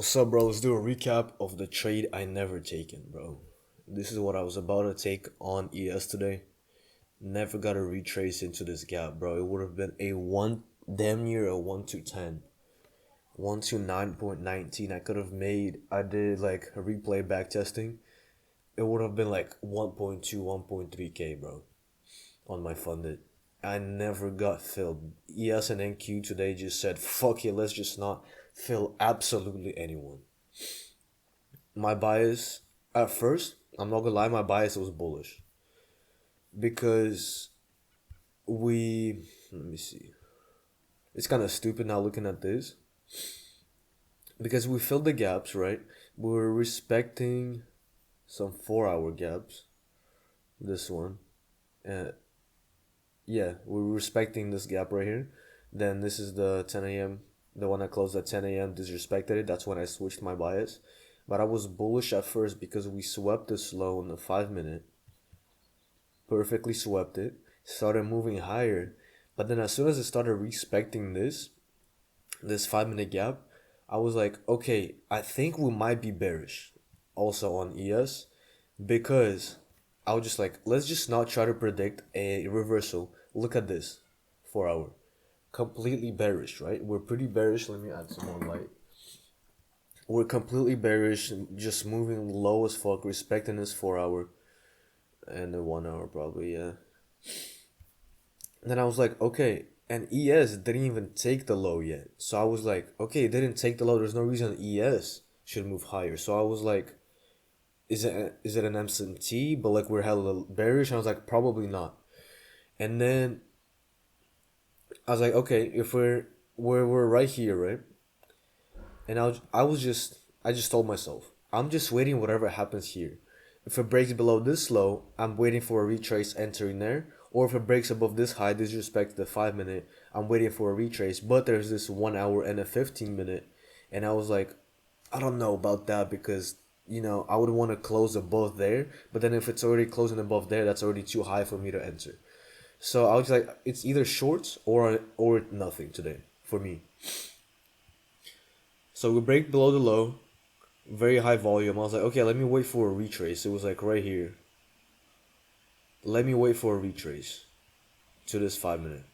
What's up, bro? Let's do a recap of the trade I never taken, bro. This is what I was about to take on ES today. Never got to retrace into this gap, bro. It would have been a one, damn near a 1 to 10. 1 to 9.19. I could have made, I did like a replay back testing. It would have been like 1.2, 1.3K, bro, on my funded. I never got filled. ES and NQ today just said, fuck it, let's just not fill absolutely anyone. My bias at first, I'm not gonna lie, my bias was bullish because let me see. It's kind of stupid now looking at this because we filled the gaps, right? We were respecting some 4 hour gaps. This one, uh, yeah, we were respecting this gap right here. Then this is the 10 a.m. The one that closed at 10 a.m. disrespected it. That's when I switched my bias. But I was bullish at first because we swept this low in the 5 minute, perfectly swept it, started moving higher. But then as soon as it started respecting this 5 minute gap, I was like, okay, I think we might be bearish also on ES because I was just like, let's just not try to predict a reversal. Look at this 4 hour. Completely bearish, right? We're pretty bearish. Let me add some more light. We're completely bearish, just moving low as fuck, respecting this 4 hour and the 1 hour probably, yeah. Then I was like, okay, and ES didn't even take the low yet. So I was like, okay, it didn't take the low. There's no reason ES should move higher. So I was like, is it an MCT? But like we're hella bearish. And I was like, probably not. And then I was like, okay, if we're right here, right? And I just told myself, I'm just waiting whatever happens here. If it breaks below this low, I'm waiting for a retrace entering there. Or if it breaks above this high, disrespect the 5 minute, I'm waiting for a retrace. But there's this 1 hour and a 15 minute. And I was like, I don't know about that because, I would want to close above there. But then if it's already closing above there, that's already too high for me to enter. So I was like, it's either shorts or nothing today for me. So we break below the low, very high volume. I was like, okay, let me wait for a retrace. It was like right here. Let me wait for a retrace to this 5 minute.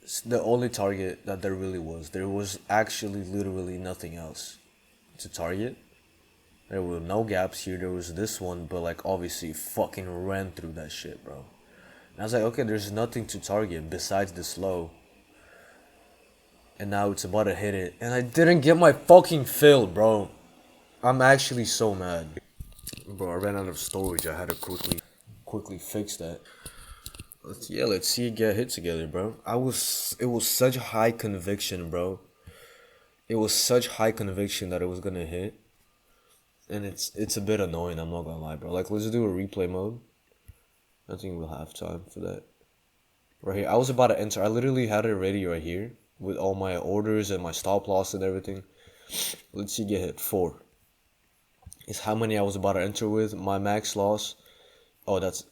It's the only target that there really was. There was actually literally nothing else to target. There were no gaps here. There was this one, but like obviously fucking ran through that shit, bro. And I was like, okay, there's nothing to target besides this low. And now it's about to hit it. And I didn't get my fucking fill, bro. I'm actually so mad. Bro, I ran out of storage. I had to quickly fix that. Let's see it get hit together, bro. It was such high conviction, bro. It was such high conviction that it was gonna hit. And it's a bit annoying, I'm not gonna lie, bro. Like, let's do a replay mode. I think we'll have time for that. Right here. I was about to enter. I literally had it ready right here with all my orders and my stop loss and everything. Let's see get hit. 4 is how many I was about to enter with. My max loss. Oh, that's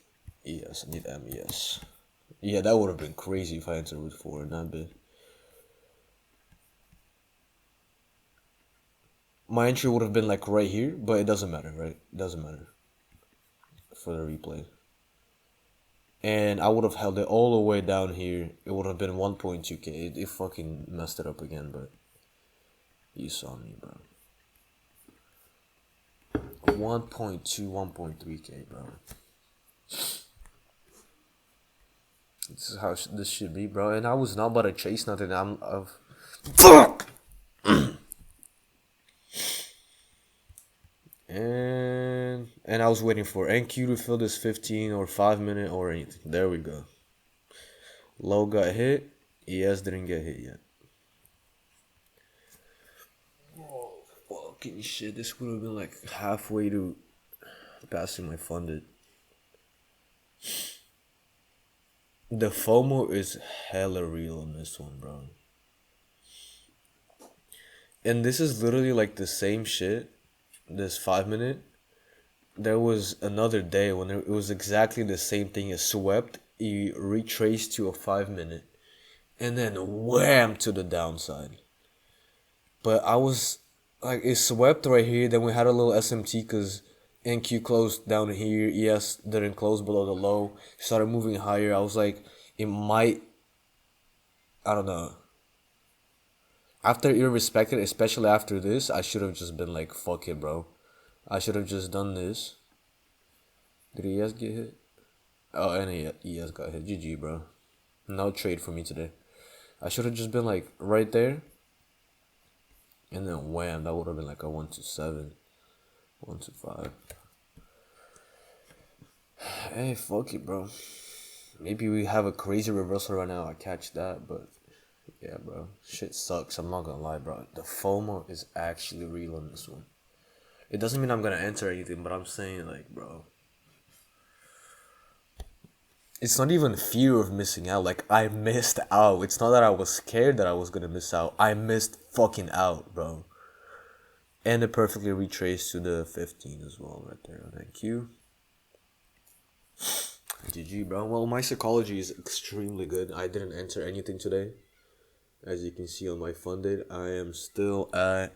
ES. I need MES. Yeah, that would have been crazy if I entered with 4 in that bit. My entry would have been like right here, but it doesn't matter, right? It doesn't matter for the replay. And I would have held it all the way down here. It would have been 1.2k. It fucking messed it up again, but you saw me, bro. 1.2, 1.3k, bro. This is how this should be, bro. And I was not about to chase nothing. Fuck. And I was waiting for NQ to fill this 15 or 5 minute or anything. There we go. Low got hit. ES didn't get hit yet. Oh, fucking shit. This would have been like halfway to passing my funded. The FOMO is hella real on this one, bro. And this is literally like the same shit. This 5 minute. There was another day when it was exactly the same thing. It swept. He retraced to a 5 minute, and then wham to the downside. But I was like, it swept right here. Then we had a little SMT because NQ closed down here. ES didn't close below the low. Started moving higher. I was like, it might. I don't know. After irrespective, especially after this, I should have just been like, fuck it, bro. I should have just done this. Did ES get hit? Oh, and ES got hit. GG, bro. No trade for me today. I should have just been like right there. And then wham, that would have been like a 1-7, 1-5. Hey, fuck it, bro. Maybe we have a crazy reversal right now. I catch that, but yeah, bro. Shit sucks. I'm not gonna lie, bro. The FOMO is actually real on this one. It doesn't mean I'm gonna enter anything, but I'm saying, like, bro. It's not even fear of missing out. Like, I missed out. It's not that I was scared that I was gonna miss out. I missed fucking out, bro. And it perfectly retraced to the 15 as well, right there on NQ. GG, bro. Well, my psychology is extremely good. I didn't enter anything today. As you can see on my funded, I am still at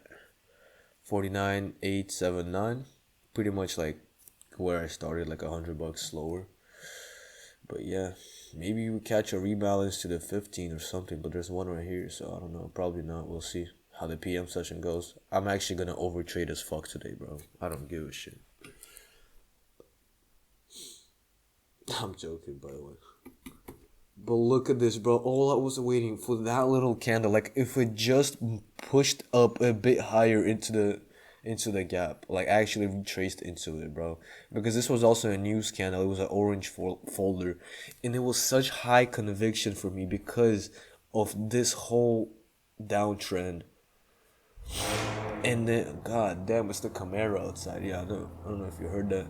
49,879. Pretty much like where I started, like $100 slower. But yeah, maybe we catch a rebalance to the 15 or something. But there's one right here, so I don't know. Probably not. We'll see how the PM session goes. I'm actually gonna overtrade as fuck today, bro. I don't give a shit. I'm joking, by the way. But look at this, bro. All I was waiting for that little candle. Like, if it just pushed up a bit higher into the gap, like actually retraced into it, bro. Because this was also a news candle. It was an orange folder, and it was such high conviction for me because of this whole downtrend. And then, god damn, it's the Camaro outside. Yeah, I don't know if you heard that.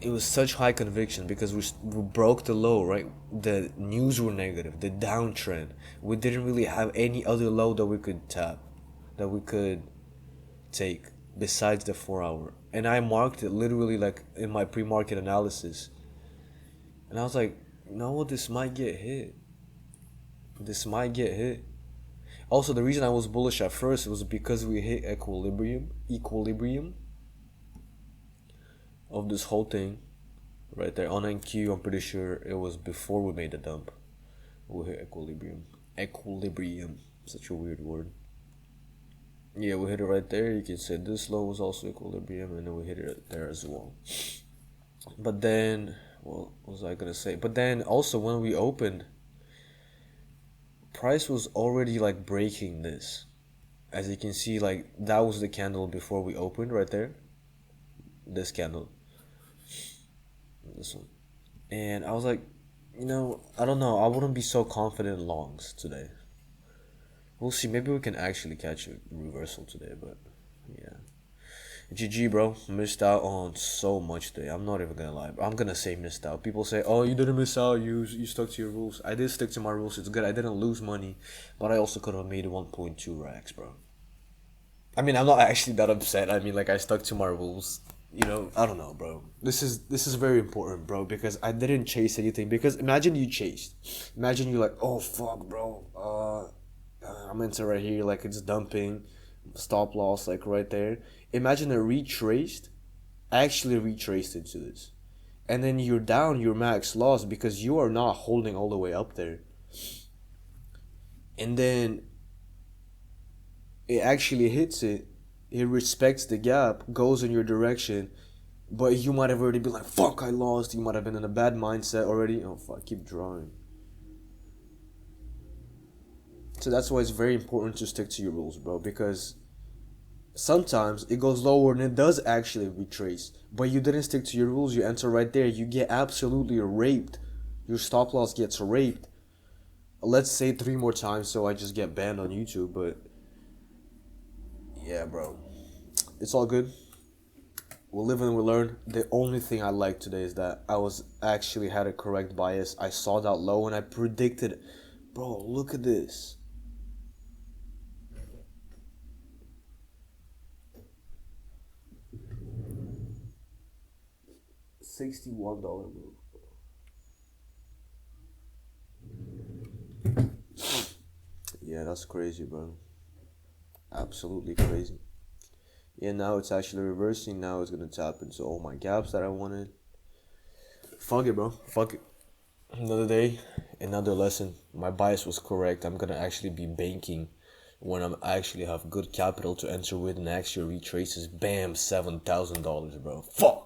It was such high conviction because we broke the low, right? The news were negative, the downtrend. We didn't really have any other low that we could tap, that we could take besides the 4 hour. And I marked it literally like in my pre-market analysis. And I was like, no, this might get hit. This might get hit. Also, the reason I was bullish at first was because we hit equilibrium of this whole thing right there on NQ. I'm pretty sure it was before we made the dump. We hit equilibrium, such a weird word. Yeah, we hit it right there. You can say this low was also equilibrium, and then we hit it there as well. But then, what was I gonna say? But then also when we opened, price was already like breaking this. As you can see, like that was the candle before we opened right there. This candle. This one. And I was like, I don't know. I wouldn't be so confident in longs today. We'll see. Maybe we can actually catch a reversal today, but yeah. GG, bro. Missed out on so much today. I'm not even gonna lie, bro. I'm gonna say missed out. People say, oh, you didn't miss out. You stuck to your rules. I did stick to my rules. It's good. I didn't lose money, but I also could have made 1.2 racks, bro. I mean, I'm not actually that upset. I mean, like, I stuck to my rules. I don't know, bro. This is very important, bro, because I didn't chase anything. Because imagine you chased. Imagine you like, oh fuck, bro. I'm into right here, like it's dumping, stop loss, like right there. Imagine a actually retraced into this, and then you're down your max loss because you are not holding all the way up there, and then it actually hits it. It respects the gap, goes in your direction, but you might have already been like, fuck, I lost. You might have been in a bad mindset already. Oh, fuck, keep drawing. So that's why it's very important to stick to your rules, bro, because sometimes it goes lower and it does actually retrace, but you didn't stick to your rules. You enter right there, you get absolutely raped. Your stop loss gets raped. Let's say 3 more times so I just get banned on YouTube, but yeah, bro. It's all good. We'll live and we learn. The only thing I like today is that I was actually had a correct bias. I saw that low and I predicted, bro, look at this. $61 move. Yeah, that's crazy, bro. Absolutely crazy. Yeah, now it's actually reversing. Now it's gonna tap into all my gaps that I wanted. Fuck it, bro. Fuck it. Another day, another lesson. My bias was correct. I'm gonna actually be banking when I actually have good capital to enter with, and actually retraces. Bam, $7,000, bro. Fuck.